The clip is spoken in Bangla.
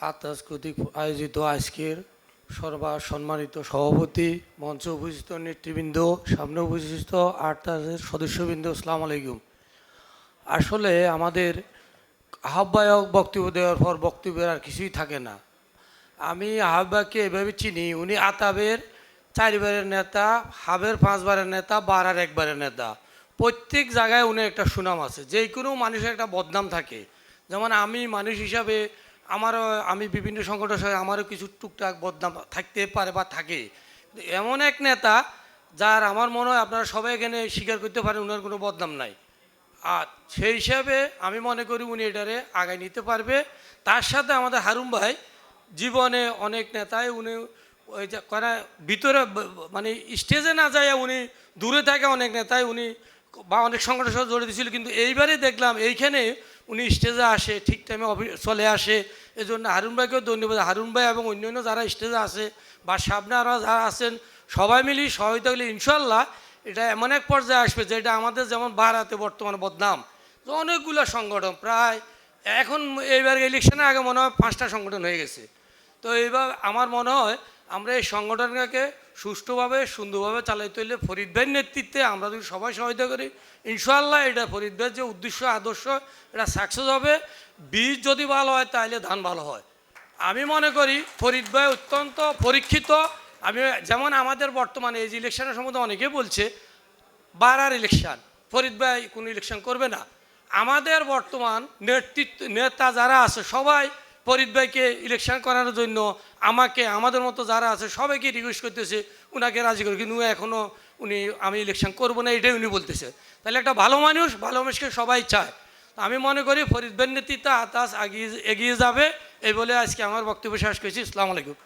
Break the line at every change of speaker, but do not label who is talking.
আতাস কর্তৃক আয়োজিত আজকের সম্মানিত সভাপতি, মঞ্চে উপস্থিত নেতৃবৃন্দ, সামনে উপস্থিত আতাসের সদস্যবৃন্দ, আসসালামু আলাইকুম। আসলে আমাদের আহ্বায়ক বক্তব্য দেওয়ার পর বক্তব্যের আর কিছুই থাকে না। আমি আহ্বায়ককে এভাবে চিনি, উনি আতাবের 4 বারের নেতা, হাবের 5 বারের নেতা, বারার 1 বারের নেতা। প্রত্যেক জায়গায় উনি একটা সুনাম আছে। যে কোনো মানুষের একটা বদনাম থাকে। যেমন আমি মানুষ হিসাবে আমি বিভিন্ন সংগঠনের সাথে আমারও কিছু টুকটাক বদনাম থাকতে পারে বা থাকে। এমন এক নেতা যার আমার মনে হয় আপনারা সবাই এখানে স্বীকার করতে পারেন ওনার কোনো বদনাম নাই। আর সেই হিসাবে আমি মনে করি উনি এটারে আগায় নিতে পারবে। তার সাথে আমাদের হারুন ভাই জীবনে অনেক নেতাই উনি ওই যে ভিতরে মানে স্টেজে না যায় উনি দূরে থাকে, অনেক নেতাই উনি বা অনেক সংগঠনের সাথে জড়িত ছিল, কিন্তু এইবারে দেখলাম এইখানে উনি স্টেজে আসে, ঠিক টাইমে চলে আসে। এই জন্য হারুন ভাইকেও ধন্যবাদ। হারুন ভাই এবং অন্যান্য যারা স্টেজে আসে বা সামনে আরও যারা আছেন সবাই মিলি সহায়তা করলে ইনশাল্লাহ এটা এমন এক পর্যায়ে আসবে যেটা আমাদের যেমন বারাতে বর্তমানে বদনাম যে অনেকগুলো সংগঠন প্রায় এখন এইবার ইলেকশনের আগে মনে হয় 5টা সংগঠন হয়ে গেছে। তো এইবার আমার মনে হয় আমরা এই সংগঠনকে সুষ্ঠুভাবে সুন্দরভাবে চালাইতে হলে ফরিদ ভাইয়ের নেতৃত্বে আমরা যদি সবাই সহায়তা করি ইনশাআল্লাহ এটা ফরিদ ভাইয়ের যে উদ্দেশ্য আদর্শ এটা সাকসেস হবে। বীজ যদি ভালো হয় তাহলে ধান ভালো হয়। আমি মনে করি ফরিদ ভাই অত্যন্ত পরীক্ষিত। আমি যেমন আমাদের বর্তমানে এই যে ইলেকশনের সম্বন্ধে অনেকে বলছে বারার ইলেকশন, ফরিদ ভাই কোনো ইলেকশন করবে না। আমাদের বর্তমান নেতা যারা আছে সবাই ফরিদ ভাইকে ইলেকশন করানোর জন্য আমাদের মতো যারা আছে সবাইকে রিকোয়েস্ট করতেছে উনাকে রাজি করে, কিন্তু এখনও আমি ইলেকশন করবো না এটাই উনি বলতেছে। তাহলে একটা ভালো মানুষকে সবাই চায়। আমি মনে করি ফরিদ ভাইয়ের নেতৃত্বে আতাস এগিয়ে যাবে। এই বলে আজকে আমার বক্তব্য শেষ করছি। আসসালামু আলাইকুম।